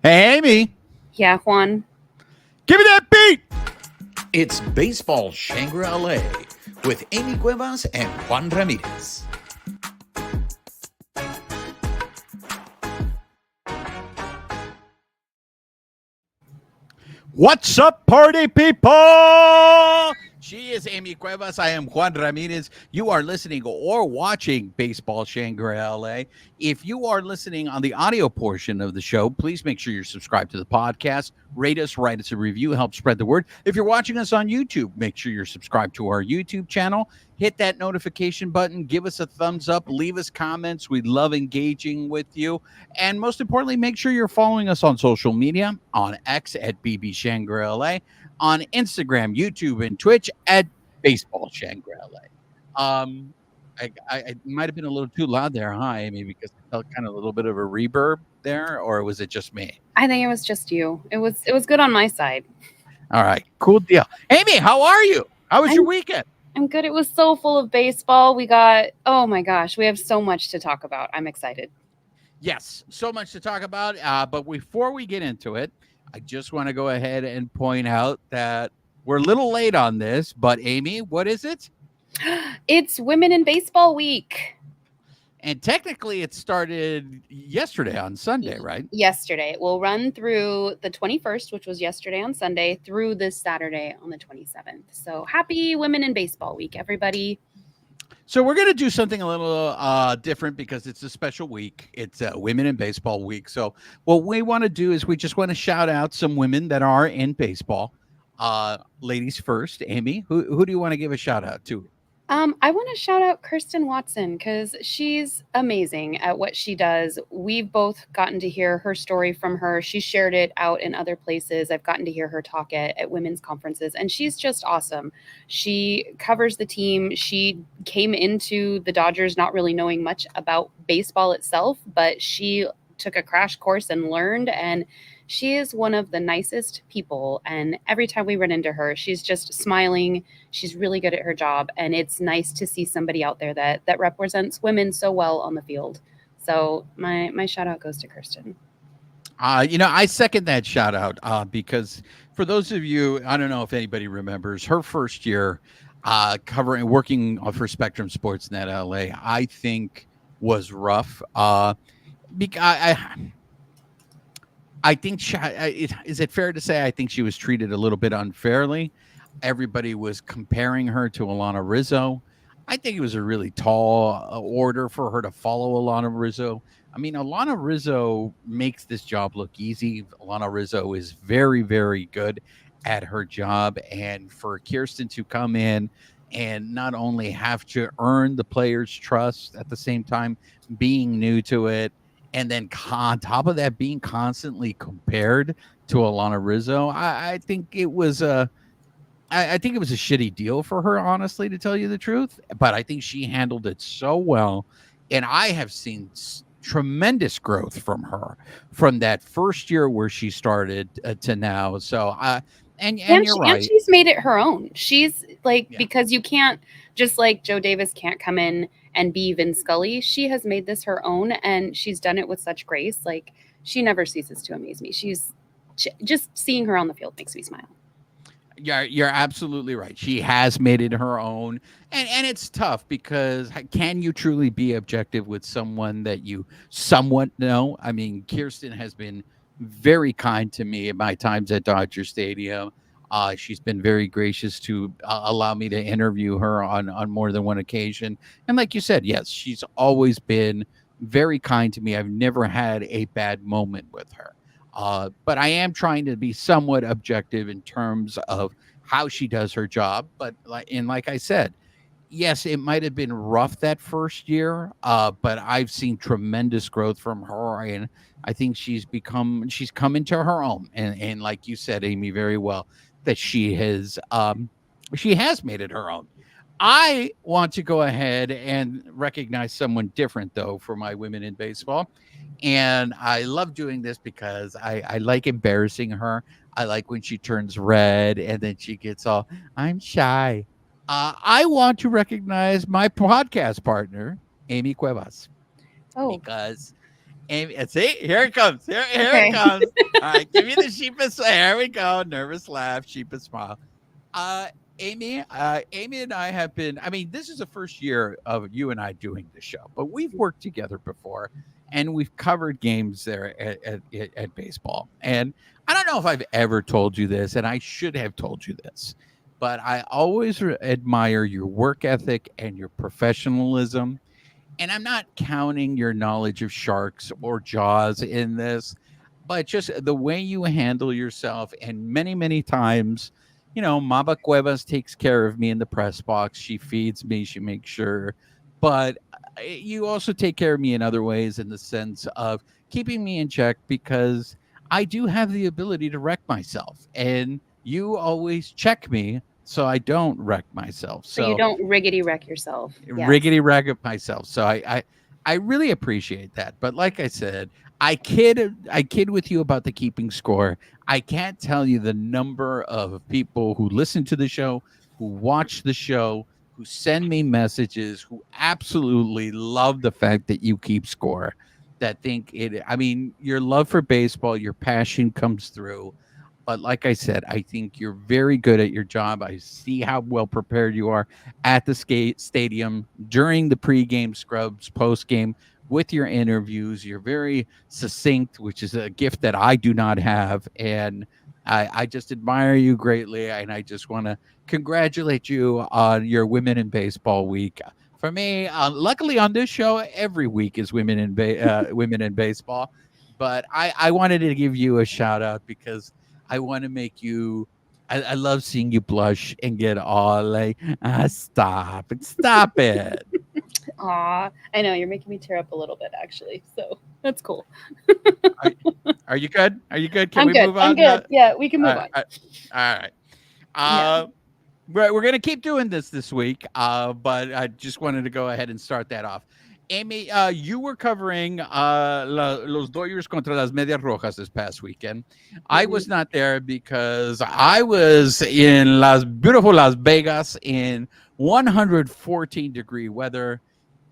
Hey, Amie, Yeah, Juan. give me that beat. It's Baseball Shangri-La with Amie Cuevas and Juan Ramirez. What's up, party people? She is Amie Cuevas. I am Juan Ramirez. You are listening or watching Baseball Shangri-La. If you are listening on the audio portion of the show, please make sure you're subscribed to the podcast. Rate us, write us a review, help spread the word. If you're watching us on YouTube, make sure you're subscribed to our YouTube channel. Hit that notification button, give us a thumbs up, leave us comments. We love engaging with you. And most importantly, make sure you're following us on social media, on X at BB Shangri-La, on Instagram, YouTube, and Twitch at Baseball Shangri-La. I might have been a little too loud there, huh, Amy? Because I felt kind of a little bit of a reverb there, or was it just me? I think it was just you. It was good on my side. All right, cool deal. Amy, how are you? How was your weekend? I'm good. It was so full of baseball. Oh my gosh, we have so much to talk about. I'm excited. Yes, so much to talk about. But before we get into it, I just want to go ahead and point out that we're a little late on this, but Amy, what is it? It's Women in Baseball Week. And technically, it started yesterday on Sunday, right? Yesterday. It will run through the 21st, which was yesterday on Sunday, through this Saturday on the 27th. So happy Women in Baseball Week, everybody. So we're going to do something a little different because it's a special week. It's Women in Baseball Week. So what we want to do is we just want to shout out some women that are in baseball. Ladies first, Amy, who do you want to give a shout out to? I want to shout out Kirsten Watson because she's amazing at what she does. We've both gotten to hear her story from her. She shared it out in other places. I've gotten to hear her talk at women's conferences, and she's just awesome. She covers the team. She came into the Dodgers not really knowing much about baseball itself, but she took a crash course and learned, and she is one of the nicest people. And every time we run into her, she's just smiling. She's really good at her job, and it's nice to see somebody out there that represents women so well on the field. So my shout out goes to Kirsten. I second that shout out because for those of you, I don't know if anybody remembers her first year working for Spectrum Sportsnet LA, I think was rough. I think is it fair to say I think she was treated a little bit unfairly. Everybody was comparing her to Alana Rizzo. I think it was a really tall order for her to follow Alana Rizzo. I mean, Alana Rizzo makes this job look easy. Alana Rizzo is very, very good at her job. And for Kirsten to come in and not only have to earn the players' trust at the same time, being new to it, and then on top of that, being constantly compared to Alana Rizzo, I think it was I think it was a shitty deal for her, honestly, to tell you the truth. But I think she handled it so well, and I have seen tremendous growth from her from that first year where she started to now. So, and you're right. And she's made it her own. She's because you can't, just like Joe Davis can't come in and be Vin Scully. She has made this her own, and she's done it with such grace. Like, she never ceases to amaze me. Just seeing her on the field makes me smile. You're absolutely right. She has made it her own, and it's tough because can you truly be objective with someone that you somewhat know? I mean, Kirsten has been very kind to me at my times at Dodger Stadium. She's been very gracious to allow me to interview her on more than one occasion. And like you said, yes, she's always been very kind to me. I've never had a bad moment with her. But I am trying to be somewhat objective in terms of how she does her job. But like I said, yes, it might have been rough that first year, but I've seen tremendous growth from her, and I think she's come into her own. And like you said, Amy, very well, that she has made it her own. I want to go ahead and recognize someone different, though, for my women in baseball. And I love doing this because I like embarrassing her. I like when she turns red and then she gets all, I'm shy. I want to recognize my podcast partner, Amie Cuevas. Oh. Because Amie, see, here it comes. Here it Okay. comes. All right, give me the sheepish. Here we go. Nervous laugh, sheepish smile. Uh, Amie and I have been. I mean, this is the first year of you and I doing the show, but we've worked together before, and we've covered games there at baseball. And I don't know if I've ever told you this, and I should have told you this, but I always admire your work ethic and your professionalism, and I'm not counting your knowledge of sharks or jaws in this, but just the way you handle yourself. And many, many times, Mama Cuevas takes care of me in the press box. She feeds me, she makes sure. But you also take care of me in other ways, in the sense of keeping me in check, because I do have the ability to wreck myself. And you always check me so I don't wreck myself. So you So don't riggedy wreck yourself. Yes. riggedy rag of myself. So I really appreciate that. But like I said, I kid with you about the keeping score. I can't tell you the number of people who listen to the show, who watch the show, who send me messages, who absolutely love the fact that you keep score. That think it. I mean, your love for baseball, your passion comes through. But like I said, I think you're very good at your job. I see how well prepared you are at the skate stadium during the pregame scrubs, postgame, with your interviews. You're very succinct, which is a gift that I do not have. And I just admire you greatly. And I just want to congratulate you on your Women in Baseball Week. For me, luckily on this show, every week is Women in Baseball. But I wanted to give you a shout out because I want to make you. I love seeing you blush and get all like, stop it, stop it. Aw, I know you're making me tear up a little bit, actually. So that's cool. Are, are you good? Are you good? Can I'm we good. move I'm on now? good. Yeah, we can move on. All right. Yeah. Uh, we're gonna keep doing this week. But I just wanted to go ahead and start that off. Amie, you were covering los Dodgers contra las Medias Rojas this past weekend. I Mhm. was not there because I was in Las beautiful Las Vegas in 114-degree weather.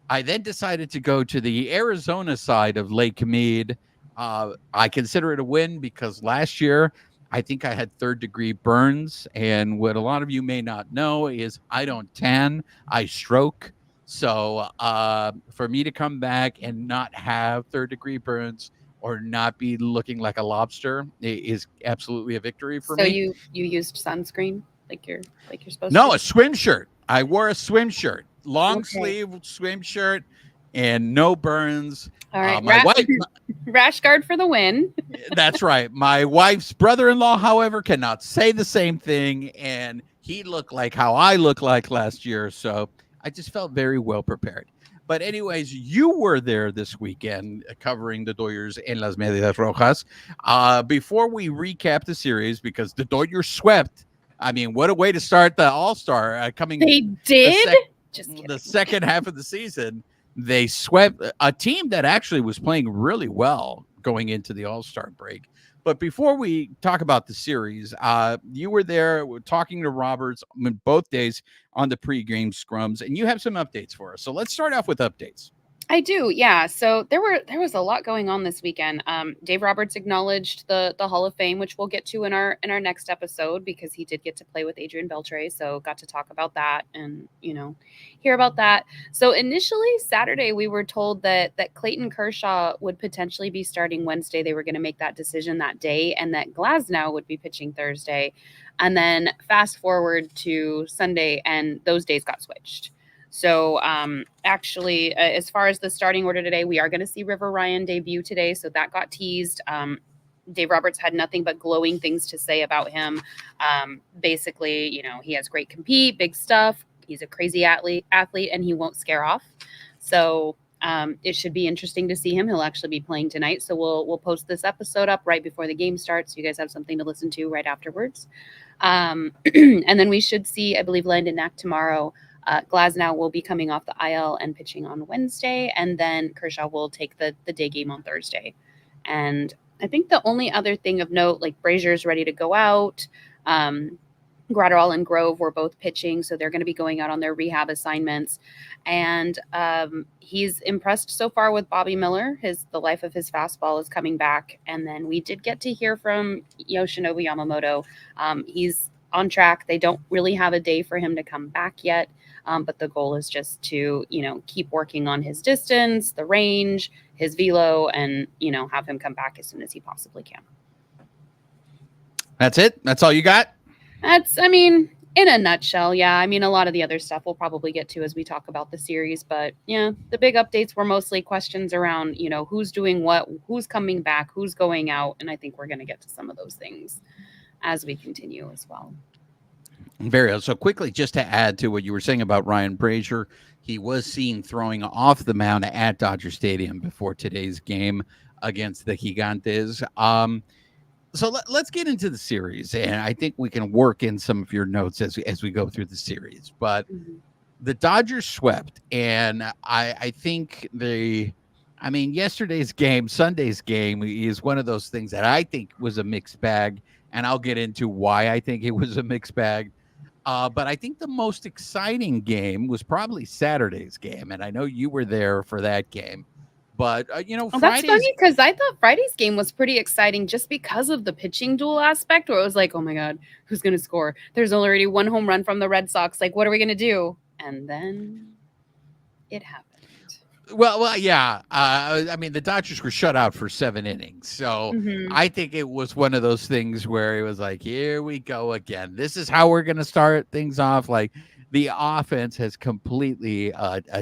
I then decided to go to the Arizona side of Lake Mead. I consider it a win because last year I think I had third-degree burns. And what a lot of you may not know is I don't tan, I stroke. So for me to come back and not have third-degree burns or not be looking like a lobster is absolutely a victory for So me. you used sunscreen like you're supposed No, to? a swim shirt. I wore a swim shirt, long Okay. sleeve swim shirt, and no burns. All right. My wife, Rash guard for the win. that's right. My wife's brother-in-law, however, cannot say the same thing, and he looked like how I looked like last year. So I just felt very well prepared. But anyways, you were there this weekend covering the Dodgers in Las Medias Rojas. Before we recap the series, because the Dodgers swept. I mean, what a way to start the All Star coming They the did? sec Just the kidding. second half of the season. They swept a team that actually was playing really well going into the All-Star break. But before we talk about the series, you were there talking to Roberts both days on the pregame scrums, and you have some updates for us. So let's start off with updates. I do, yeah. So there was a lot going on this weekend. Dave Roberts acknowledged the Hall of Fame, which we'll get to in our next episode because he did get to play with Adrian Beltre, so got to talk about that and hear about that. So initially Saturday we were told that Clayton Kershaw would potentially be starting Wednesday. They were going to make that decision that day, and that Glasnow would be pitching Thursday. And then fast forward to Sunday, and those days got switched. So actually, as far as the starting order today, we are going to see River Ryan debut today. So that got teased. Dave Roberts had nothing but glowing things to say about him. Basically, he has great compete, big stuff. He's a crazy athlete, and he won't scare off. So it should be interesting to see him. He'll actually be playing tonight. So we'll post this episode up right before the game starts. So you guys have something to listen to right afterwards. And then we should see, I believe, Landon Knack tomorrow. Glasnow will be coming off the IL and pitching on Wednesday, and then Kershaw will take the day game on Thursday. And I think the only other thing of note, like Brazier's ready to go out. Gratterall and Grove were both pitching, so they're going to be going out on their rehab assignments. And he's impressed so far with Bobby Miller. The life of his fastball is coming back. And then we did get to hear from Yoshinobu Yamamoto. He's on track. They don't really have a day for him to come back yet, but the goal is just to keep working on his distance, the range, his velo, and have him come back as soon as he possibly can. That's it? That's all you got? That's, in a nutshell, yeah. A lot of the other stuff we'll probably get to as we talk about the series, but yeah, the big updates were mostly questions around, who's doing what, who's coming back, who's going out, and I think we're going to get to some of those things as we continue as well. Very well. So quickly, just to add to what you were saying about Ryan Brazier, he was seen throwing off the mound at Dodger Stadium before today's game against the Gigantes. So let's get into the series, and I think we can work in some of your notes as we go through the series. But the Dodgers swept, and I think yesterday's game, Sunday's game, is one of those things that I think was a mixed bag, and I'll get into why I think it was a mixed bag. But I think the most exciting game was probably Saturday's game, and I know you were there for that game. But, That's funny because I thought Friday's game was pretty exciting just because of the pitching duel aspect where it was like, oh my God, who's going to score? There's already one home run from the Red Sox. Like, what are we going to do? And then it happened. Well, yeah. The Dodgers were shut out for 7 innings. So I think it was one of those things where it was like, here we go again. This is how we're going to start things off. Like, the offense has completely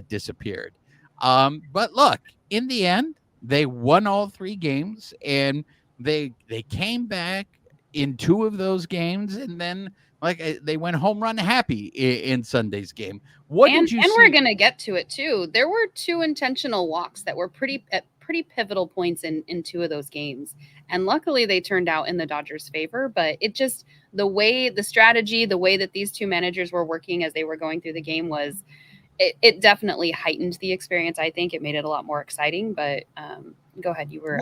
disappeared. But look, in the end, they won all 3 games, and they came back in 2 of those games, and then they went home run happy in Sunday's game. What did you see? And we're gonna get to it too. There were 2 intentional walks that were pretty pivotal points in 2 of those games, and luckily they turned out in the Dodgers' favor. But it just the strategy, the way that these 2 managers were working as they were going through the game was. It definitely heightened the experience. I think it made it a lot more exciting, but go ahead. You were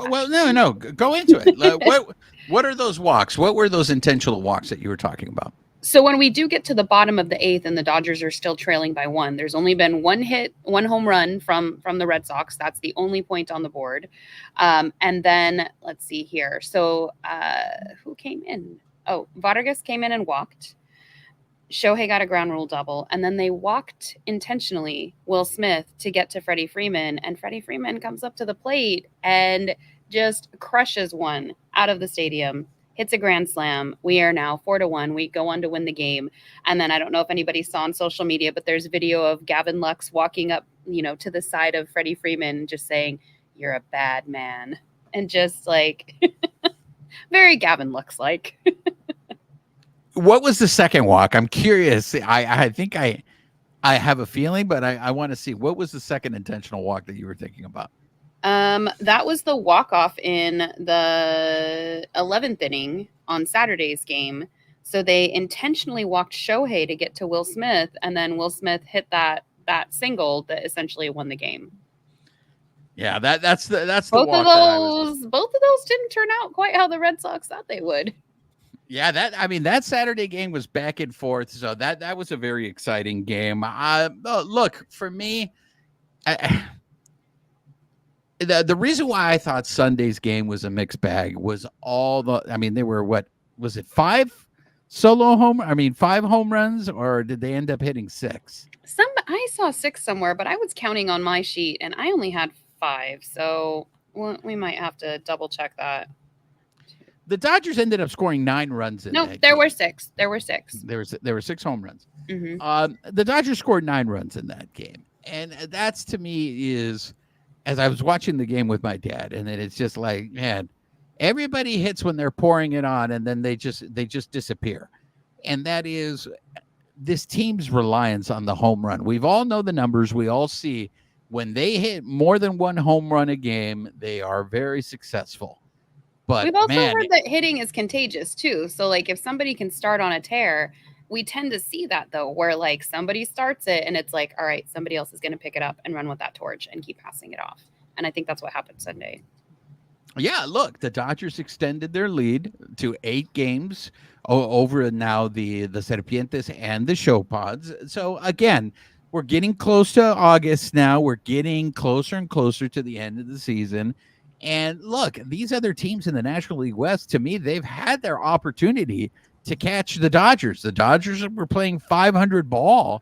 no, go into it. What are those walks? What were those intentional walks that you were talking about? So when we do get to the bottom of the 8th and the Dodgers are still trailing by 1, there's only been 1 hit, 1 home run from the Red Sox. That's the only point on the board. And then let's see here. So who came in? Oh, Vargas came in and walked. Shohei got a ground rule double, and then they walked intentionally Will Smith to get to Freddie Freeman, and Freddie Freeman comes up to the plate and just crushes one out of the stadium, hits a grand slam. We are now 4-1. We go on to win the game. And then I don't know if anybody saw on social media, but there's video of Gavin Lux walking up, to the side of Freddie Freeman, just saying, "You're a bad man," and just like very Gavin Lux-like. What was the second walk? I'm curious. I think I have a feeling, but I want to see. What was the second intentional walk that you were thinking about? That was the walk-off in the 11th inning on Saturday's game. So they intentionally walked Shohei to get to Will Smith, and then Will Smith hit that single that essentially won the game. Yeah, that's the both walk of those didn't turn out quite how the Red Sox thought they would. Yeah, that Saturday game was back and forth, so that was a very exciting game. Look, for me, the reason why I thought Sunday's game was a mixed bag was they were, what was it, 5 home runs, or did they end up hitting 6? I saw 6 somewhere, but I was counting on my sheet and I only had 5, so we might have to double check that. The Dodgers ended up scoring 9 runs in that there game. were 6. There were 6. There were 6 home runs. Mm-hmm. The Dodgers scored 9 runs in that game, and that's, to me, is, as I was watching the game with my dad, and then it's just like, man, everybody hits when they're pouring it on, and then they just disappear, and that is this team's reliance on the home run. We've all know the numbers. We all see when they hit more than 1 home run a game, they are very successful. But we've also heard that hitting is contagious too. So like if somebody can start on a tear, we tend to see that though, where like somebody starts it and it's like, all right, somebody else is going to pick it up and run with that torch and keep passing it off. And I think that's what happened Sunday. Yeah, look, the Dodgers extended their lead to 8 games over now the Serpientes and the Show Pods. So again, we're getting close to August now. We're getting closer and closer to the end of the season. And look, these other teams in the National League West, to me, they've had their opportunity to catch the Dodgers. The Dodgers were playing 500 ball,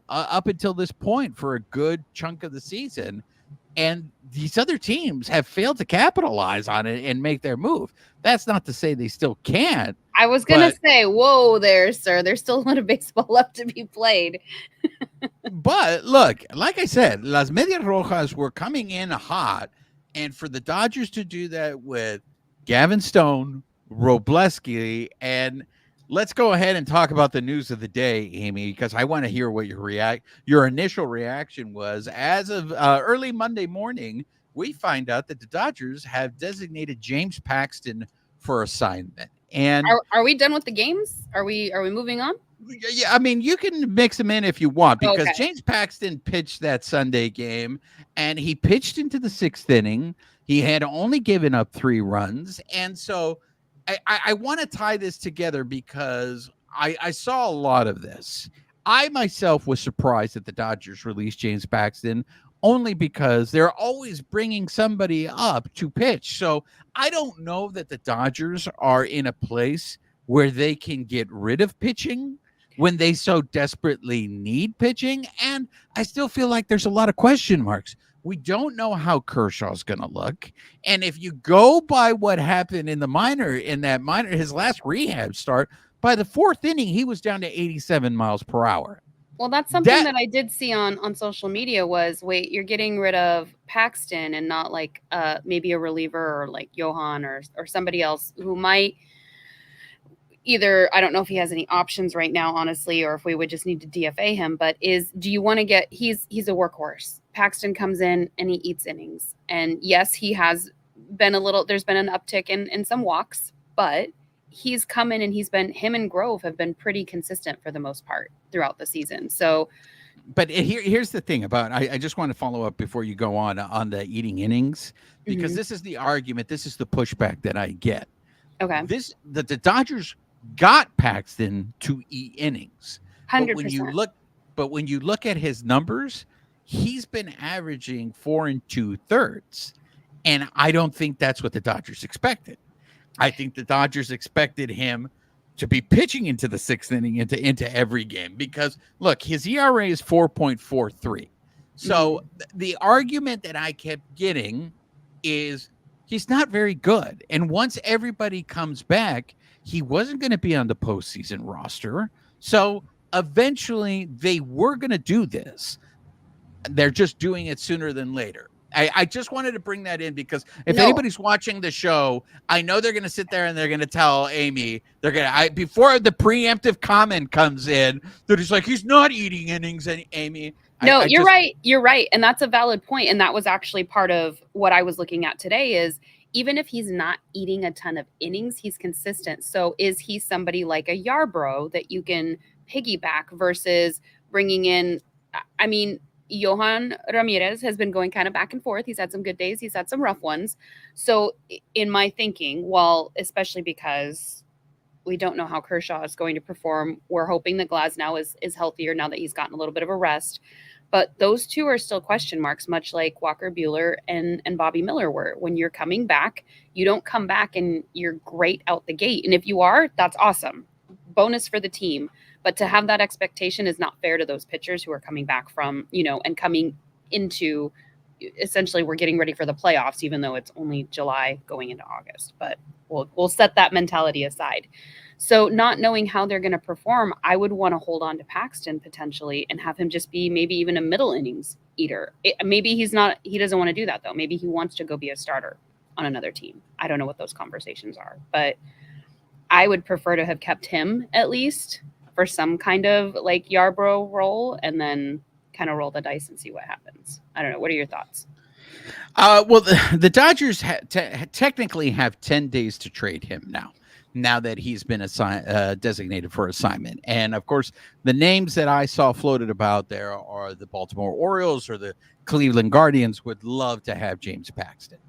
up until this point for a good chunk of the season, and these other teams have failed to capitalize on it and make their move. That's not to say they still can't. I was going to say, whoa there, sir. There's still a lot of baseball left to be played. But look, like I said, Las Medias Rojas were coming in hot. And for the Dodgers to do that with Gavin Stone, Robleski, and let's go ahead and talk about the news of the day, Amie, because I want to hear what your initial reaction was. As of early Monday morning, we find out that the Dodgers have designated James Paxton for assignment. And are we done with the games? Are we moving on? Yeah, I mean, you can mix them in if you want, because James Paxton pitched that Sunday game, and he pitched into the 6th inning. He had only given up 3 runs. And so I want to tie this together because I saw a lot of this. I myself was surprised that the Dodgers released James Paxton, only because they're always bringing somebody up to pitch. So I don't know that the Dodgers are in a place where they can get rid of pitching when they so desperately need pitching. And I still feel like there's a lot of question marks. We don't know how Kershaw's going to look. And if you go by what happened in his last rehab start, by the 4th inning, he was down to 87 miles per hour. Well, that's something that I did see on social media was, wait, you're getting rid of Paxton and not like maybe a reliever or like Johan or somebody else who might either, I don't know if he has any options right now, honestly, or if we would just need to DFA him, but do you want to he's a workhorse. Paxton comes in and he eats innings. And yes, he has been there's been an uptick in some walks, but he's come in and him and Grove have been pretty consistent for the most part throughout the season. So, but here's the thing about, I just want to follow up before you go on the eating innings, because this is the argument. This is the pushback that I get. Okay. The Dodgers got Paxton to eat innings. 100%. But when you look at his numbers, he's been averaging 4 2/3. And I don't think that's what the Dodgers expected. I think the Dodgers expected him to be pitching into the 6th inning into every game, because look, his ERA is 4.43. So the argument that I kept getting is he's not very good. And once everybody comes back, he wasn't going to be on the postseason roster. So eventually they were going to do this. They're just doing it sooner than later. I just wanted to bring that in, because if anybody's watching the show, I know they're going to sit there and they're going to tell Amie, before the preemptive comment comes in, they're just like, he's not eating innings, and Amie. No, you're right. You're right. And that's a valid point. And that was actually part of what I was looking at today is, even if he's not eating a ton of innings, he's consistent. So is he somebody like a Yarbrough that you can piggyback versus bringing in, I mean, Johan Ramirez has been going kind of back and forth. He's had some good days. He's had some rough ones. So in my thinking, especially because we don't know how Kershaw is going to perform, we're hoping that Glasnow is healthier now that he's gotten a little bit of a rest. But those two are still question marks, much like Walker Buehler and Bobby Miller were. When you're coming back, you don't come back and you're great out the gate. And if you are, that's awesome. Bonus for the team. But to have that expectation is not fair to those pitchers who are coming back from, and coming into, essentially we're getting ready for the playoffs, even though it's only July going into August. But we'll set that mentality aside. So not knowing how they're going to perform, I would want to hold on to Paxton potentially and have him just be maybe even a middle innings eater. Maybe he doesn't want to do that though. Maybe he wants to go be a starter on another team. I don't know what those conversations are, but I would prefer to have kept him at least for some kind of like Yarbrough role, and then kind of roll the dice and see what happens. I don't know. What are your thoughts? Well, the Dodgers technically have 10 days to trade him now that he's been designated for assignment. And of course, the names that I saw floated about there are the Baltimore Orioles or the Cleveland Guardians would love to have James Paxton.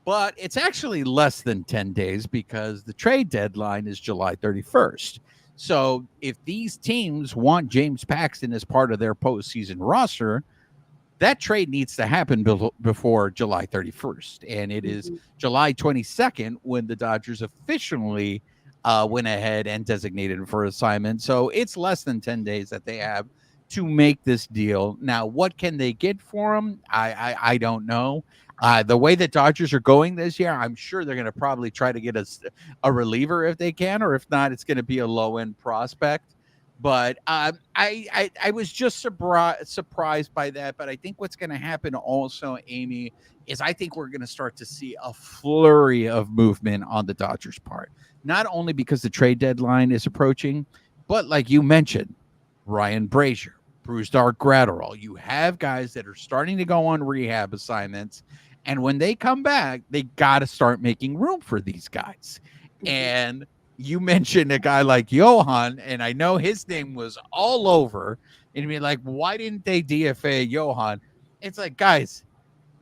but it's actually less than 10 days because the trade deadline is July 31st. So if these teams want James Paxton as part of their postseason roster, that trade needs to happen before July 31st. And it is Mhm. July 22nd when the Dodgers officially went ahead and designated him for assignment. So it's less than 10 days that they have to make this deal. Now, what can they get for him? I don't know. The way that Dodgers are going this year, I'm sure they're going to probably try to get a reliever if they can, or if not, it's going to be a low end prospect. But I was just surprised by that. But I think what's going to happen also, Amie, is I think we're going to start to see a flurry of movement on the Dodgers' part. Not only because the trade deadline is approaching, but like you mentioned, Ryan Brazier, Bruce Dark Gratterall. You have guys that are starting to go on rehab assignments. And when they come back, they got to start making room for these guys. Mhm. And you mentioned a guy like Johan, and I know his name was all over. And be like, why didn't they DFA Johan? It's like, guys,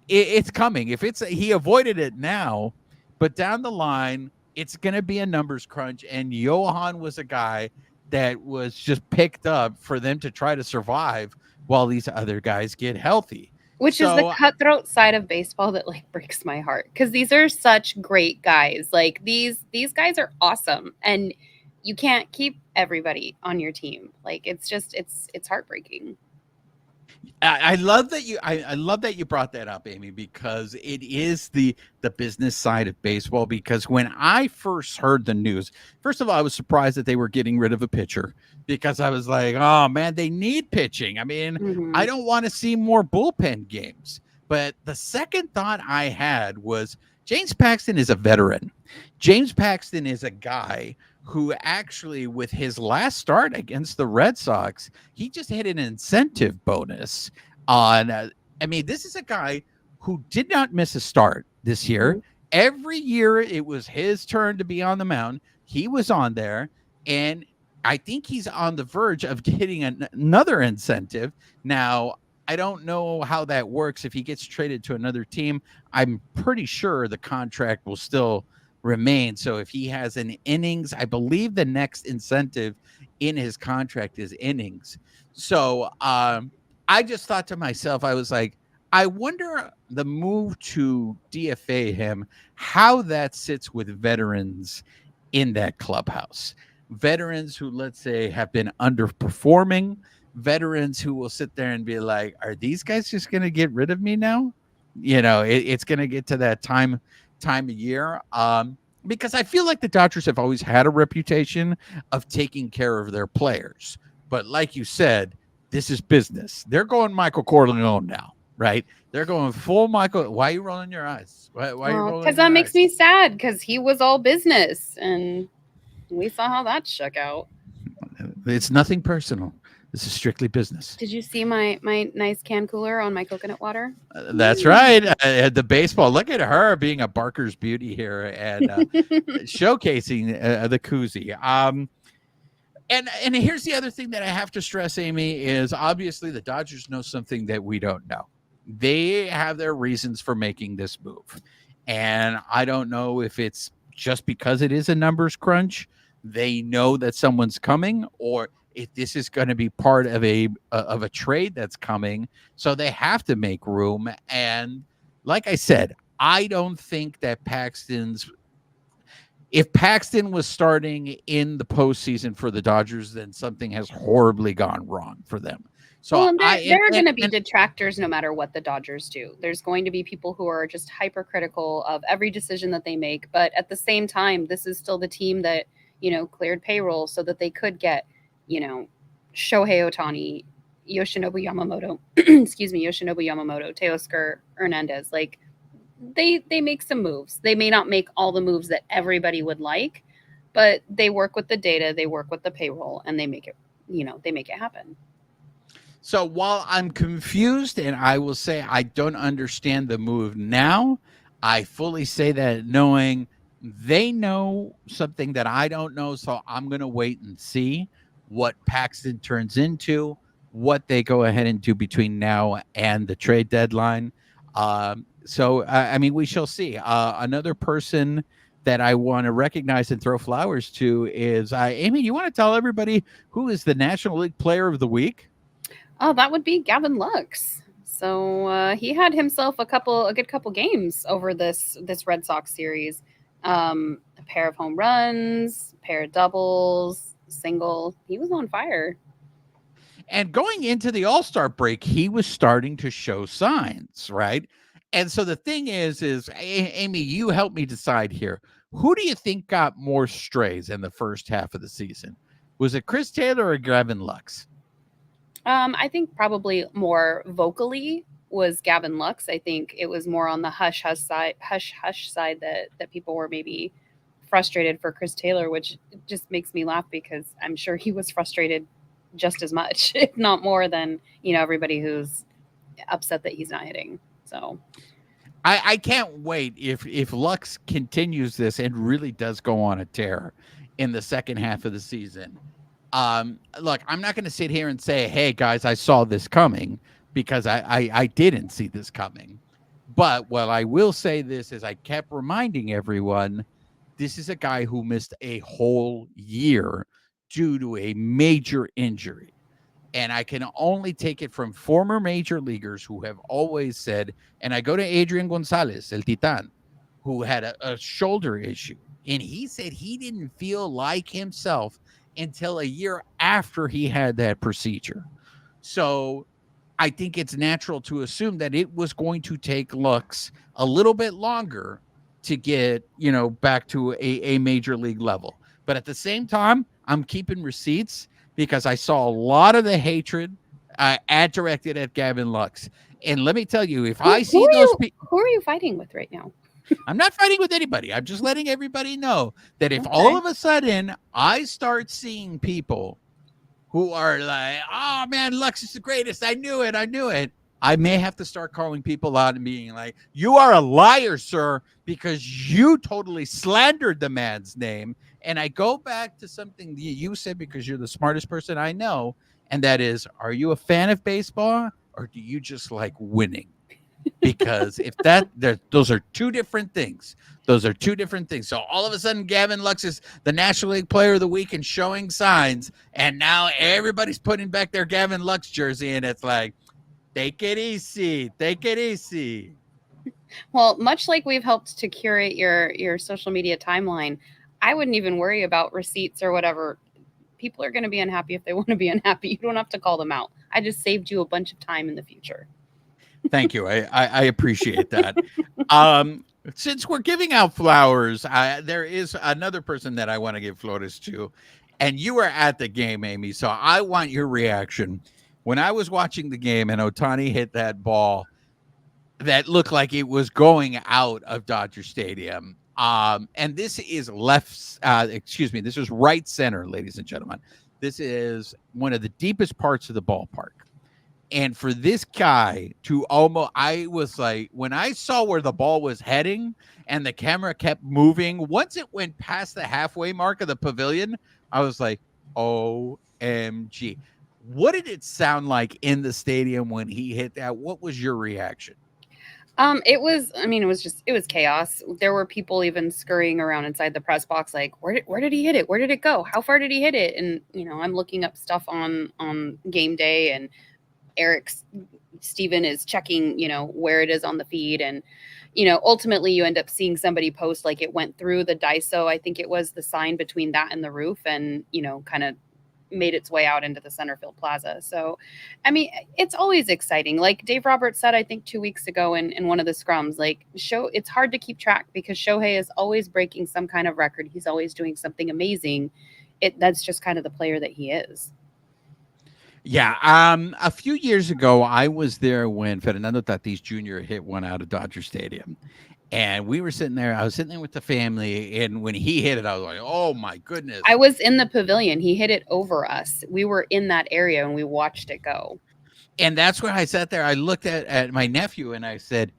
it's coming. If it's he avoided it now, but down the line, it's going to be a numbers crunch. And Johan was a guy that was just picked up for them to try to survive while these other guys get healthy. Which is the So cutthroat side of baseball that like breaks my heart because these are such great guys. Like these guys are awesome, and you can't keep everybody on your team. Like it's just it's heartbreaking. I love that I love that you brought that up, Amie, because it is the business side of baseball. Because when I first heard the news, first of all, I was surprised that they were getting rid of a pitcher because I was like, oh man, they need pitching. I mean, I Hmm. don't want to see more bullpen games. But the second thought I had was James Paxton is a veteran. James Paxton is a guy who actually, with his last start against the Red Sox, he just hit an incentive bonus on. I mean, this is a guy who did not miss a start this year. Hmm. Every year it was his turn to be on the mound. He was on there, and I think he's on the verge of getting another incentive. Now, I don't know how that works if he gets traded to another team. I'm pretty sure the contract will still remain. So if he has an innings, I believe the next incentive in his contract is innings. So I just thought to myself, I was like, I wonder the move to DFA him, how that sits with veterans in that clubhouse. Veterans who, let's say, have been underperforming, veterans who will sit there and be like, are these guys just going to get rid of me now? It's going to get to that time of year. Because I feel like the Dodgers have always had a reputation of taking care of their players. But like you said, this is business. They're going Michael Corleone now, right? They're going full Michael. Why are you rolling your eyes? Why are you Well, rolling because your that makes eyes? me sad because he was all business, and we saw how that shook out. It's nothing personal. This is strictly business. Did you see my nice can cooler on my coconut water? That's right. The baseball. Look at her being a Barker's beauty here and showcasing the koozie. And here's the other thing that I have to stress, Amie, is obviously the Dodgers know something that we don't know. They have their reasons for making this move. And I don't know if it's just because it is a numbers crunch, they know that someone's coming, or if this is going to be part of a trade that's coming. So they have to make room. And like I said, I don't think that Paxton's if Paxton was starting in the postseason for the Dodgers, then something has horribly gone wrong for them. So Well, and there are going to be and detractors no matter what the Dodgers do. There's going to be people who are just hypercritical of every decision that they make, but at the same time, this is still the team that cleared payroll so that they could get you know Shohei Otani, Yoshinobu Yamamoto, excuse me, Yoshinobu Yamamoto, Teoscar Hernandez. Like they make some moves. They may not make all the moves that everybody would like, but they work with the data, they work with the payroll, and they make it happen. so while I'm confused and I will say I don't understand the move now, I fully say that knowing they know something that I don't know. So I'm going to wait and see what Paxton turns into, what they go ahead and do between now and the trade deadline. So, I mean, we shall see. Another person that I want to recognize and throw flowers to is Amy. You want to tell everybody who is the National League Player of the Week? Oh, that would be Gavin Lux. So he had himself a good couple games over this Red Sox series. A pair of home runs, a pair of doubles, single. He was on fire. And going into the All-Star break, he was starting to show signs, right? And so the thing is Amy, you help me decide here. Who do you think got more strays in the first half of the season? Was it Chris Taylor or Gavin Lux? I think probably more vocally was Gavin Lux. I think it was more on the hush side that people were maybe frustrated for Chris Taylor, which just makes me laugh because I'm sure he was frustrated just as much, if not more than, everybody who's upset that he's not hitting. So I can't wait if Lux continues this and really does go on a tear in the second half of the season. Look, I'm not going to sit here and say, "Hey guys, I saw this coming," because I didn't see this coming. But what I will say this is, I kept reminding everyone, this is a guy who missed a whole year due to a major injury. And I can only take it from former major leaguers who have always said, and I go to Adrian Gonzalez, El Titan, who had a shoulder issue. And he said he didn't feel like himself until a year after he had that procedure. So I think it's natural to assume that it was going to take Lux a little bit longer to get, back to a major league level. But at the same time, I'm keeping receipts because I saw a lot of the hatred directed at Gavin Lux. And let me tell you, if I see those people, who are you fighting with right now? I'm not fighting with anybody. I'm just letting everybody know that if Okay. all of a sudden I start seeing people who are like, "Oh man, Lux is the greatest. I knew it. I knew it." I may have to start calling people out and being like, "You are a liar, sir, because you totally slandered the man's name." And I go back to something that you said, because you're the smartest person I know, and that is, are you a fan of baseball or do you just like winning? Because if those are two different things. Those are two different things. So all of a sudden, Gavin Lux is the National League Player of the Week and showing signs, and now everybody's putting back their Gavin Lux jersey, and it's like, take it easy, take it easy. Well, much like we've helped to curate your social media timeline, I wouldn't even worry about receipts or whatever. People are going to be unhappy if they want to be unhappy. You don't have to call them out. I just saved you a bunch of time in the future. Thank you. I appreciate that. Since we're giving out flowers, there is another person that I want to give flowers to, and you were at the game, Amy. So I want your reaction. When I was watching the game and Ohtani hit that ball that looked like it was going out of Dodger Stadium, and this is this is right center, ladies and gentlemen. This is one of the deepest parts of the ballpark. And for this guy to I was like, when I saw where the ball was heading and the camera kept moving, once it went past the halfway mark of the pavilion, I was like, OMG. What did it sound like in the stadium when he hit that? What was your reaction? It was chaos. There were people even scurrying around inside the press box, like, where did he hit it? Where did it go? How far did he hit it? And, I'm looking up stuff on game day, and Steven is checking, where it is on the feed. And, ultimately you end up seeing somebody post like it went through the DISO. I think it was the sign between that and the roof, and, kind of made its way out into the center field plaza. So, it's always exciting. Like Dave Roberts said, I think 2 weeks ago in one of the scrums, like it's hard to keep track because Shohei is always breaking some kind of record. He's always doing something amazing. That's just kind of the player that he is. Yeah. A few years ago, I was there when Fernando Tatis Jr. hit one out of Dodger Stadium. And we were sitting there. I was sitting there with the family. And when he hit it, I was like, oh, my goodness. I was in the pavilion. He hit it over us. We were in that area and we watched it go. And that's when I sat there. I looked at my nephew and I said,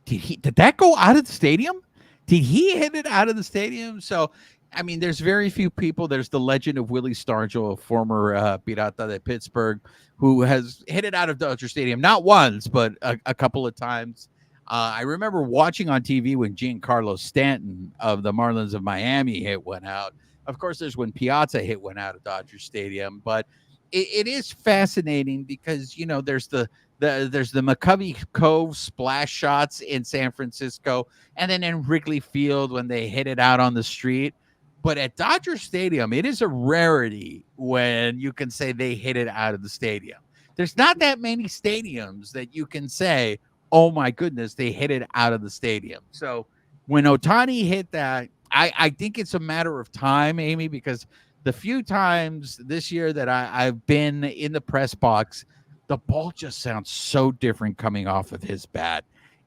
did that go out of the stadium? Did he hit it out of the stadium? So, there's very few people. There's the legend of Willie Stargell, a former Pirata de Pittsburgh, who has hit it out of Dodger Stadium, not once, but a couple of times. I remember watching on TV when Giancarlo Stanton of the Marlins of Miami hit one out. Of course, there's when Piazza hit one out of Dodger Stadium, but it is fascinating because there's the McCovey Cove splash shots in San Francisco, and then in Wrigley Field when they hit it out on the street. But at Dodger Stadium, it is a rarity when you can say they hit it out of the stadium. There's not that many stadiums that you can say, oh my goodness, they hit it out of the stadium. So when Ohtani hit that, I think it's a matter of time, Amie, because the few times this year that I've been in the press box, the ball just sounds so different coming off of his bat.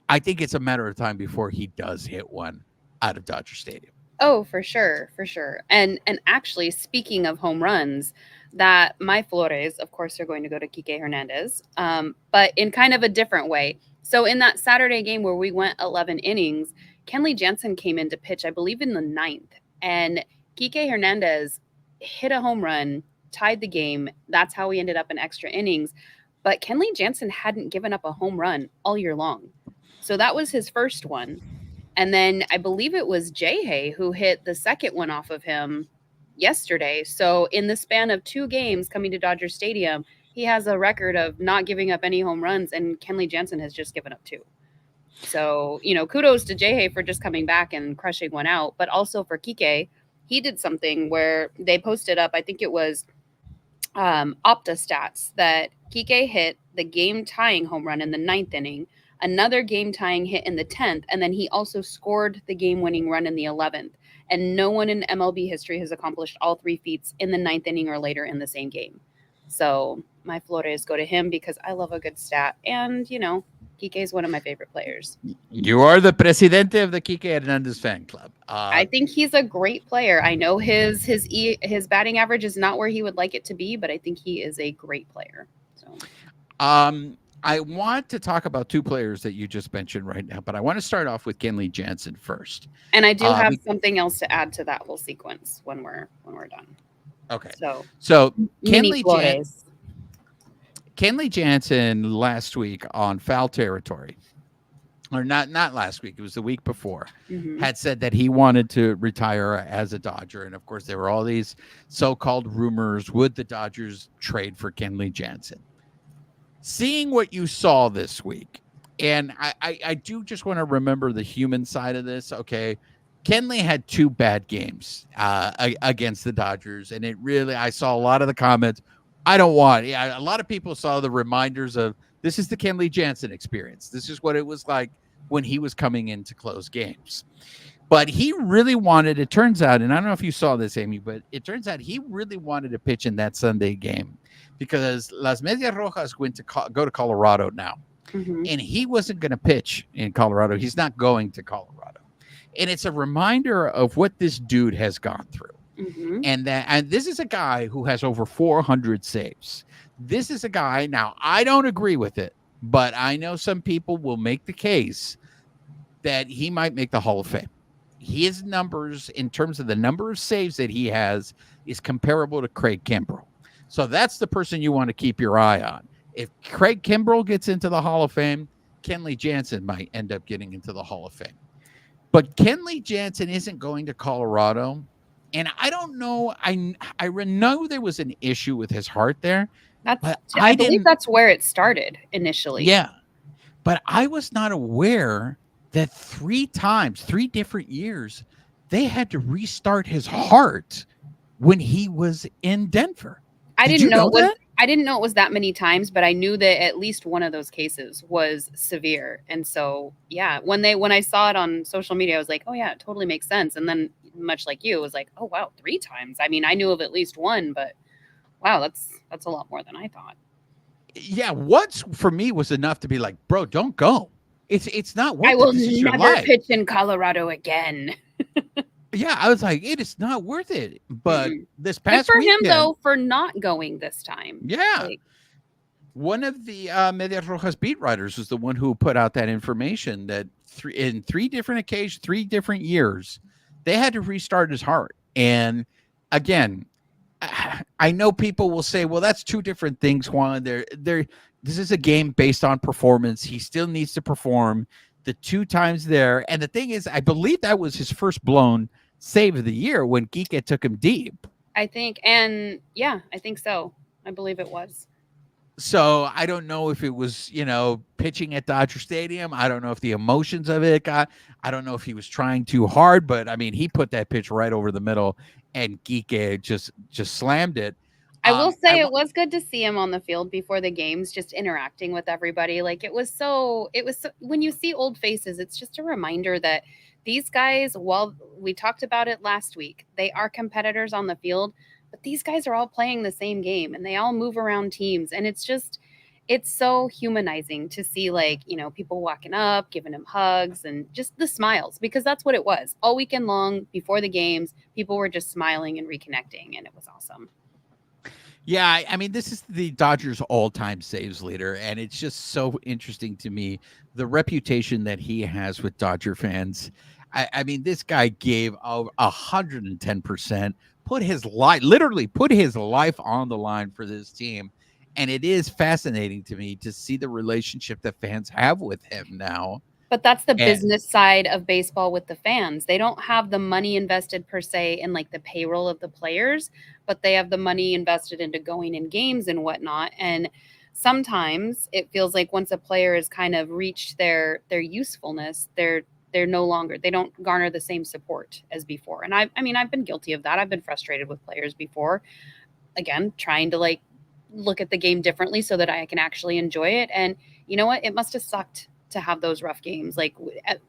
I think it's a matter of time before he does hit one out of Dodger Stadium. Oh, for sure, for sure. And actually, speaking of home runs, that my Flores, of course, are going to go to Kike Hernandez, but in kind of a different way. So in that Saturday game where we went 11 innings, Kenley Jansen came in to pitch, I believe, in the 9th, and Kike Hernandez hit a home run, tied the game. That's how we ended up in extra innings. But Kenley Jansen hadn't given up a home run all year long. So that was his first one. And then I believe it was Jay who hit the second one off of him yesterday. So in the span of 2 games coming to Dodger Stadium, he has a record of not giving up any home runs, and Kenley Jansen has just given up 2. So, kudos to Jay for just coming back and crushing one out. But also for Kike, he did something where they posted up, I think it was Opta stats, that Kike hit the game-tying home run in the 9th inning, another game-tying hit in the 10th, and then he also scored the game-winning run in the 11th. And no one in MLB history has accomplished all 3 feats in the 9th inning or later in the same game. So my Flores go to him because I love a good stat. And, Kike is one of my favorite players. You are the presidente of the Kike Hernandez fan club. I think he's a great player. I know his batting average is not where he would like it to be, but I think he is a great player. So, I want to talk about 2 players that you just mentioned right now, but I want to start off with Kenley Jansen first. And I do have something else to add to that whole sequence when we're done. Okay. So Kenley Jansen last week on Foul Territory, or not last week, it was the week before, had said that he wanted to retire as a Dodger. And of course, there were all these so-called rumors. Would the Dodgers trade for Kenley Jansen? Seeing what you saw this week, and I do just want to remember the human side of this. Okay, Kenley had 2 bad games against the Dodgers, and I saw a lot of the comments. A lot of people saw the reminders of, this is the Kenley Jansen experience. This is what it was like when he was coming in to close games. But he really wanted, it turns out, and I don't know if you saw this, Amie, but it turns out he really wanted to pitch in that Sunday game because Las Medias Rojas went to go to Colorado now. And he wasn't going to pitch in Colorado. He's not going to Colorado. And it's a reminder of what this dude has gone through. And this is a guy who has over 400 saves. This is a guy, now I don't agree with it, but I know some people will make the case that he might make the Hall of Fame. His numbers, in terms of the number of saves that he has, is comparable to Craig Kimbrell. So that's the person you want to keep your eye on. If Craig Kimbrell gets into the Hall of Fame, Kenley Jansen might end up getting into the Hall of Fame. But Kenley Jansen isn't going to Colorado. And I don't know. I know there was an issue with his heart there. I believe that's where it started initially. Yeah. But I was not aware that 3 different years, they had to restart his heart when he was in Denver. I didn't know it was that many times, but I knew that at least one of those cases was severe. And so, yeah, when I saw it on social media, I was like, oh yeah, it totally makes sense. And then much like you, it was like, oh wow, 3 times. I mean, I knew of at least one, but wow, that's a lot more than I thought. Yeah, once for me was enough to be like, bro, don't go. It's not worth it. I will never pitch in Colorado again. Yeah, I was like, it is not worth it. But this past weekend, him though, for not going this time. Yeah. One of the Medias Rojas beat writers was the one who put out that information that in 3 different occasions, 3 different years, they had to restart his heart. And again, I know people will say, well, that's 2 different things, Juan. This is a game based on performance. He still needs to perform. the 2 times there. And the thing is, I believe that was his first blown save of the year when Geek took him deep. I think, and yeah, I think so. I believe it was. So I don't know if it was, pitching at Dodger Stadium. I don't know if the emotions of it got. I don't know if he was trying too hard, but I mean, he put that pitch right over the middle, and Geek just slammed it. I will I say it was good to see him on the field before the games, just interacting with everybody. Like it was so, when you see old faces, it's just a reminder that these guys, while we talked about it last week, they are competitors on the field, but these guys are all playing the same game and they all move around teams. And it's so humanizing to see, like, people walking up, giving him hugs and just the smiles, because that's what it was all weekend long before the games. People were just smiling and reconnecting, and it was awesome. Yeah, I mean, this is the Dodgers' all-time saves leader, and it's just so interesting to me, the reputation that he has with Dodger fans. I mean, this guy gave 110%, literally put his life on the line for this team, and it is fascinating to me to see the relationship that fans have with him now. But that's the And business side of baseball with the fans. They don't have the money invested per se in like the payroll of the players, but they have the money invested into going in games and whatnot. And sometimes it feels like once a player has kind of reached their usefulness, they're no longer, they don't garner the same support as before. And I mean, I've been guilty of that. I've been frustrated with players before. Again, trying to like look at the game differently so that I can actually enjoy it. And you know what? It must have sucked to have those rough games. Like,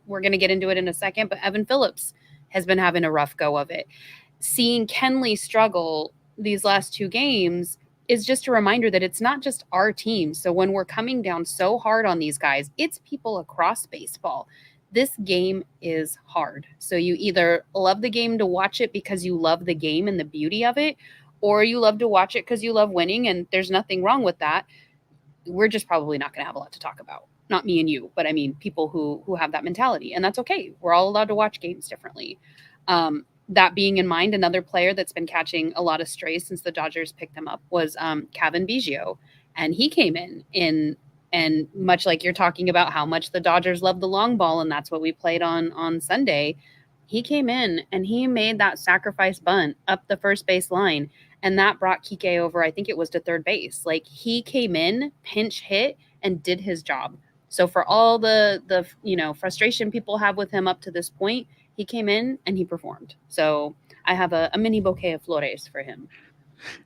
we're going to get into it in a second, but Evan Phillips has been having a rough go of it. Seeing Kenley struggle these last 2 games is just a reminder that it's not just our team. So when we're coming down so hard on these guys, it's people across baseball. This game is hard. So you either love the game to watch it because you love the game and the beauty of it, or you love to watch it because you love winning, and there's nothing wrong with that. We're just probably not going to have a lot to talk about. Not me and you, but I mean people who have that mentality, and that's okay. We're all allowed to watch games differently. That being in mind, another player that's been catching a lot of strays since the Dodgers picked him up was Kevin Biggio, and he came in, and much like you're talking about how much the Dodgers love the long ball, and that's what we played on Sunday. He came in and he made that sacrifice bunt up the first base line, and that brought Kike over. I think it was to third base. Like, he came in, pinch hit, and did his job. So for all the frustration people have with him up to this point, he came in and he performed. So I have a mini bouquet of flores for him.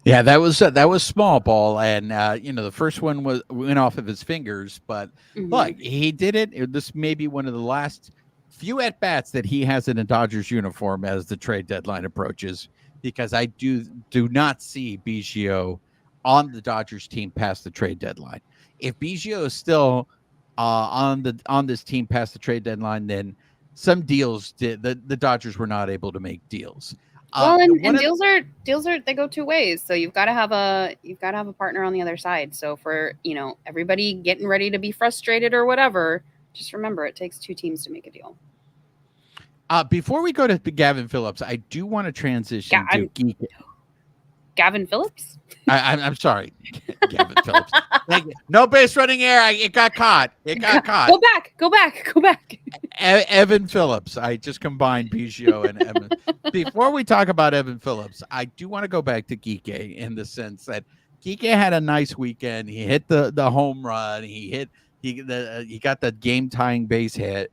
yeah, that was small ball, and the first one went off of his fingers, but look, he did it. This may be one of the last few at bats that he has in a Dodgers uniform as the trade deadline approaches, because I do not see Biggio on the Dodgers team past the trade deadline. If Biggio is still on this team past the trade deadline, then some deals the Dodgers were not able to make deals. Well, and deals are they go 2 ways. So you've got to have a partner on the other side. So for everybody getting ready to be frustrated or whatever, just remember it takes 2 teams to make a deal. Before we go to Gavin Phillips, I do want to transition to Gavin Phillips? I'm sorry, Gavin Phillips. No base running error. It got caught. Go back. Evan Phillips. I just combined Biggio and Evan. Before we talk about Evan Phillips, I do want to go back to Kike in the sense that Kike had a nice weekend. He hit the home run. He got the game tying base hit.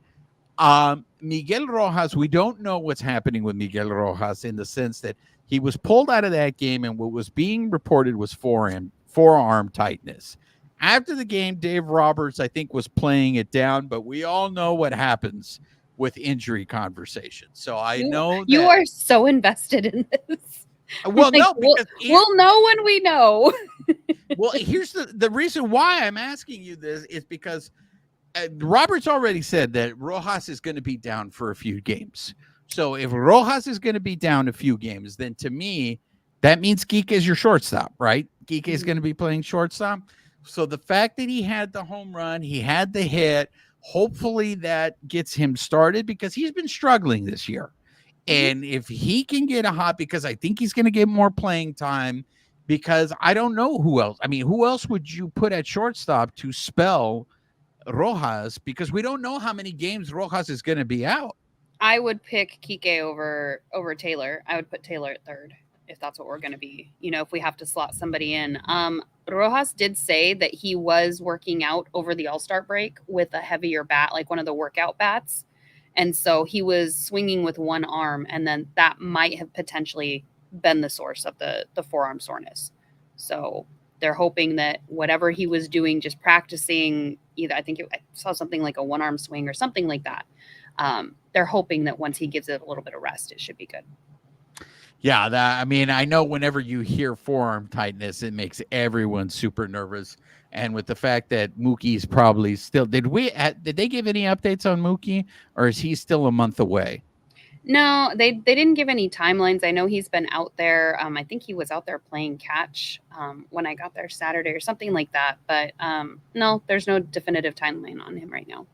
Miguel Rojas, we don't know what's happening with Miguel Rojas in the sense that he was pulled out of that game, and what was being reported was forearm tightness. After the game, Dave Roberts, I think, was playing it down, but we all know what happens with injury conversations. So I know you are so invested in this. Well, no, because we'll know when we know. Well, here's the reason why I'm asking you this is because Roberts already said that Rojas is going to be down for a few games. So if Rojas is going to be down a few games, then to me, that means Geek is your shortstop, right? Geek is going to be playing shortstop. So the fact that he had the home run, he had the hit, hopefully that gets him started, because he's been struggling this year. And if he can get a hot, because I think he's going to get more playing time, because I don't know who else. I mean, who else would you put at shortstop to spell Rojas because we don't know how many games Rojas is going to be out. I would pick Kike over Taylor. I would put Taylor at third if that's what we're going to be. If we have to slot somebody in. Rojas did say that he was working out over the All-Star break with a heavier bat, like one of the workout bats. And so he was swinging with one arm, and then that might have potentially been the source of the forearm soreness. So they're hoping that whatever he was doing, just practicing, either I saw something like a one-arm swing or something like that. They're hoping that once he gives it a little bit of rest, it should be good. Yeah, I know whenever you hear forearm tightness, it makes everyone super nervous. And with the fact that Mookie's probably still, did they give any updates on Mookie, or is he still a month away? No, they didn't give any timelines. I know he's been out there. I think he was out there playing catch when I got there Saturday or something like that. But no, there's no definitive timeline on him right now.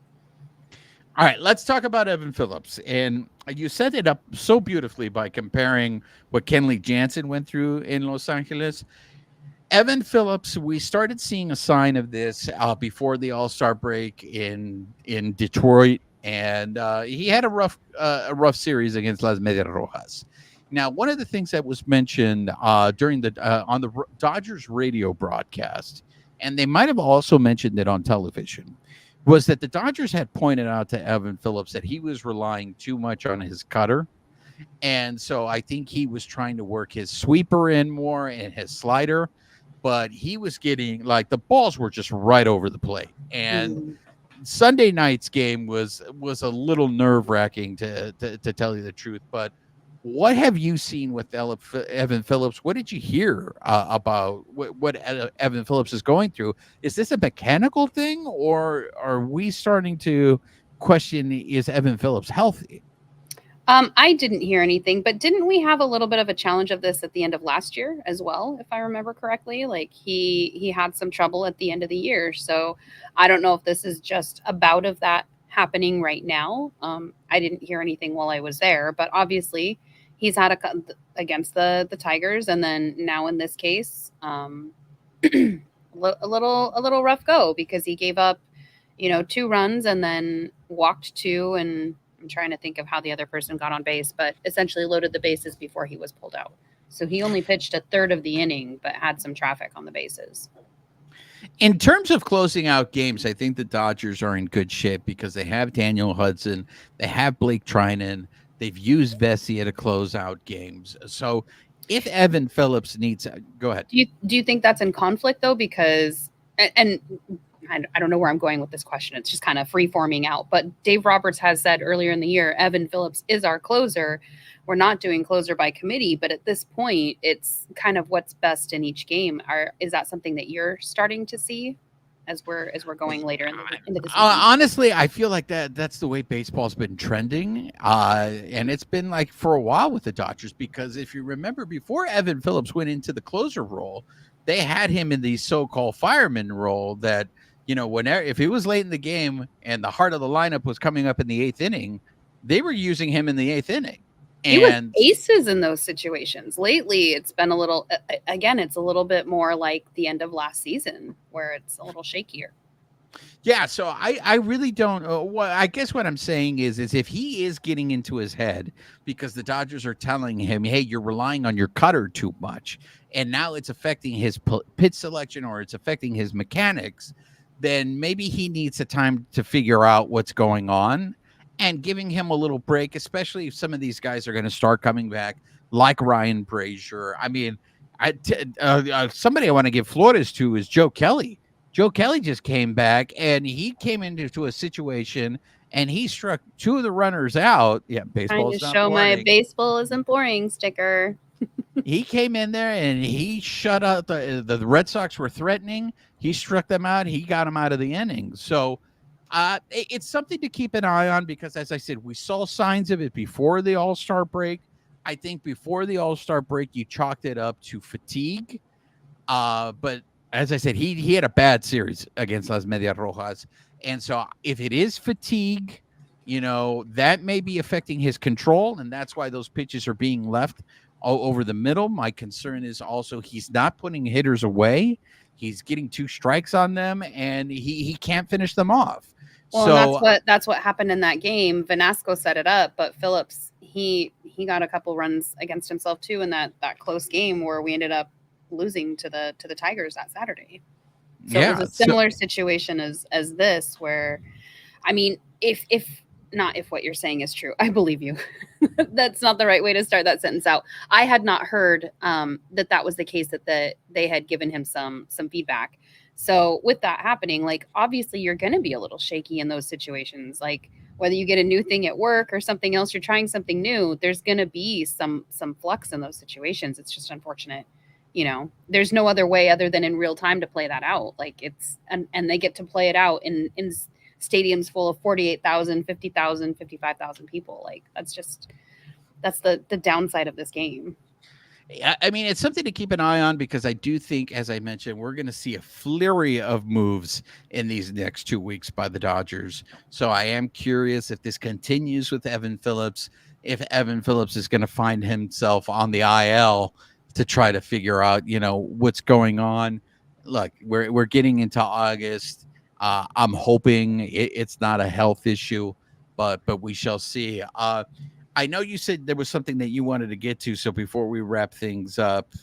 All right, let's talk about Evan Phillips. And you set it up so beautifully by comparing what Kenley Jansen went through in Los Angeles. Evan Phillips, we started seeing a sign of this before the All-Star break in Detroit, and he had a rough series against Las Medias Rojas. Now, one of the things that was mentioned during on the Dodgers radio broadcast, and they might have also mentioned it on television, was that the Dodgers had pointed out to Evan Phillips that he was relying too much on his cutter. And so I think he was trying to work his sweeper in more and his slider, but he was getting like the balls were just right over the plate. And Sunday night's game was a little nerve-wracking to tell you the truth. But what have you seen with Evan Phillips? What did you hear about what Evan Phillips is going through? Is this a mechanical thing, or are we starting to question, is Evan Phillips healthy? I didn't hear anything, but didn't we have a little bit of a challenge of this at the end of last year as well, if I remember correctly? Like he had some trouble at the end of the year. So I don't know if this is just a bout of that happening right now. I didn't hear anything while I was there, but obviously he's had against the Tigers, and then now in this case, a little rough go because he gave up, 2 runs and then walked 2, and I'm trying to think of how the other person got on base, but essentially loaded the bases before he was pulled out. So he only pitched a third of the inning, but had some traffic on the bases. In terms of closing out games, I think the Dodgers are in good shape because they have Daniel Hudson, they have Blake Trinan, they've used Vesia to close out games. So if Evan Phillips needs, go ahead. Do you think that's in conflict though? Because and I don't know where I'm going with this question. It's just kind of free forming out. But Dave Roberts has said earlier in the year, Evan Phillips is our closer. We're not doing closer by committee, but at this point, it's kind of what's best in each game. Is that something that you're starting to see as we're going later into the season? Honestly, I feel like that's the way baseball's been trending, and it's been like for a while with the Dodgers. Because if you remember, before Evan Phillips went into the closer role, they had him in the so-called fireman role that, whenever if he was late in the game and the heart of the lineup was coming up in the 8th inning, they were using him in the 8th inning. He was aces in those situations. Lately, it's been a little, again, it's a little bit more like the end of last season where it's a little shakier. Yeah, so I really don't. I guess what I'm saying is if he is getting into his head because the Dodgers are telling him, hey, you're relying on your cutter too much, and now it's affecting his pitch selection or it's affecting his mechanics, then maybe he needs a time to figure out what's going on and giving him a little break, especially if some of these guys are going to start coming back, like Ryan Brazier. I mean, somebody I want to give Flores to is Joe Kelly. Joe Kelly just came back, and he came into a situation, and he struck 2 of the runners out. Yeah, baseball is not show boring. My baseball isn't boring sticker. He came in there, and he shut up. The Red Sox were threatening. He struck them out. He got them out of the inning. So it's something to keep an eye on because, as I said, we saw signs of it before the All-Star break. I think before the All-Star break, you chalked it up to fatigue. But as I said, he had a bad series against Las Medias Rojas. And so if it is fatigue, that may be affecting his control, and that's why those pitches are being left over the middle. My concern is also he's not putting hitters away. He's getting 2 strikes on them, and he can't finish them off. Well, and So that's what happened in that game. Vanasco set it up, but Phillips he got a couple runs against himself too in that close game where we ended up losing to the Tigers that Saturday. So it was a similar situation as this, where, I mean, if not if what you're saying is true, I believe you. That's not the right way to start that sentence out. I had not heard that was the case, that they had given him some feedback. So with that happening, like, obviously you're going to be a little shaky in those situations. Like, whether you get a new thing at work or something else, you're trying something new, there's going to be some flux in those situations. It's just unfortunate. There's no other way other than in real time to play that out. Like, and they get to play it out in stadiums full of 48,000, 50,000, 55,000 people. Like, that's the downside of this game. I mean, it's something to keep an eye on, because I do think, as I mentioned, we're going to see a flurry of moves in these next 2 weeks by the Dodgers. So I am curious if this continues with Evan Phillips, if Evan Phillips is going to find himself on the IL to try to figure out, what's going on. Look, we're getting into August. I'm hoping it's not a health issue, but we shall see. I know you said there was something that you wanted to get to. So before we wrap things up,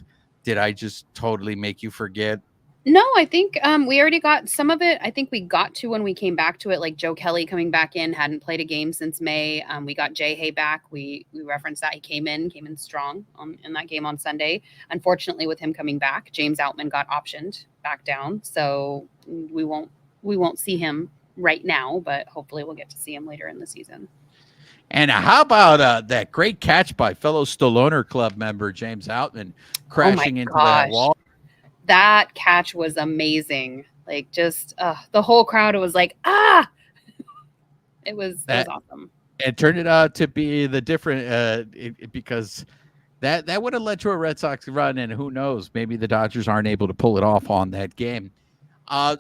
did I just totally make you forget? No, I think we already got some of it. I think we got to when we came back to it, like Joe Kelly coming back in, hadn't played a game since May. We got Jay Hay back. We referenced that. He came in strong in that game on Sunday. Unfortunately, with him coming back, James Outman got optioned back down. So we won't see him right now, but hopefully we'll get to see him later in the season. And how about that great catch by fellow Stallone Club member James Outman, crashing into that wall? That catch was amazing. Like, just the whole crowd was like, ah! It was awesome. It turned out to be the different because that would have led to a Red Sox run, and who knows, maybe the Dodgers aren't able to pull it off on that game.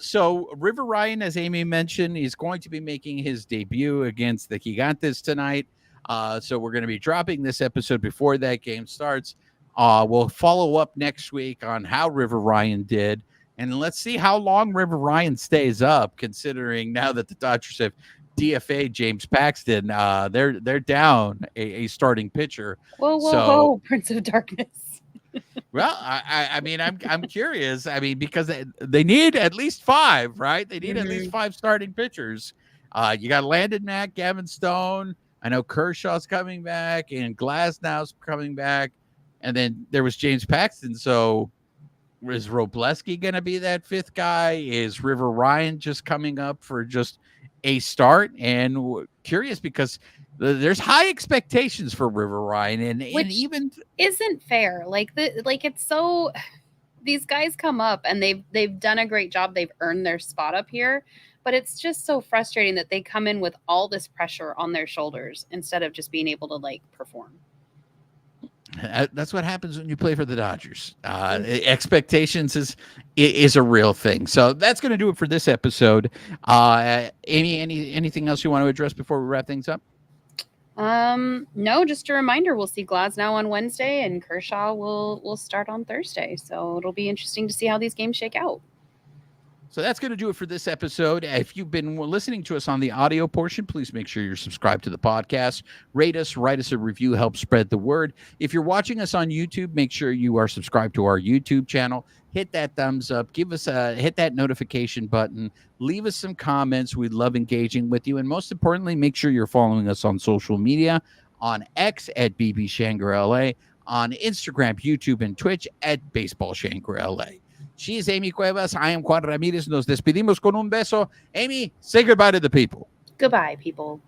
So River Ryan, as Amie mentioned, is going to be making his debut against the Gigantes tonight. So we're going to be dropping this episode before that game starts. We'll follow up next week on how River Ryan did, and let's see how long River Ryan stays up, considering now that the Dodgers have DFA James Paxton. They're down a starting pitcher. Whoa, Prince of Darkness. Well, I mean, I'm curious. I mean, because they need at least 5, right? They need at least 5 starting pitchers. You got Landon Mack, Gavin Stone. I know Kershaw's coming back, and Glasnow's coming back, and then there was James Paxton. So is Robleski going to be that 5th guy? Is River Ryan just coming up for just a start? And curious because there's high expectations for River Ryan, and even isn't fair. Like it's so, these guys come up and they've done a great job. They've earned their spot up here, but it's just so frustrating that they come in with all this pressure on their shoulders instead of just being able to like perform. That's what happens when you play for the Dodgers. Expectations is a real thing. So that's going to do it for this episode. Amie, anything else you want to address before we wrap things up? No, just a reminder, we'll see Glasnow on Wednesday and Kershaw will start on Thursday. So it'll be interesting to see how these games shake out. So that's going to do it for this episode. If you've been listening to us on the audio portion, please make sure you're subscribed to the podcast. Rate us, write us a review, help spread the word. If you're watching us on YouTube, make sure you are subscribed to our YouTube channel. Hit that thumbs up. Hit that notification button. Leave us some comments. We'd love engaging with you. And most importantly, make sure you're following us on social media, on X at BB Shangri-La, on Instagram, YouTube, and Twitch at Baseball Shangri-La. She is Amie Cuevas. I am Juan Ramirez. Nos despedimos con un beso. Amie, say goodbye to the people. Goodbye, people.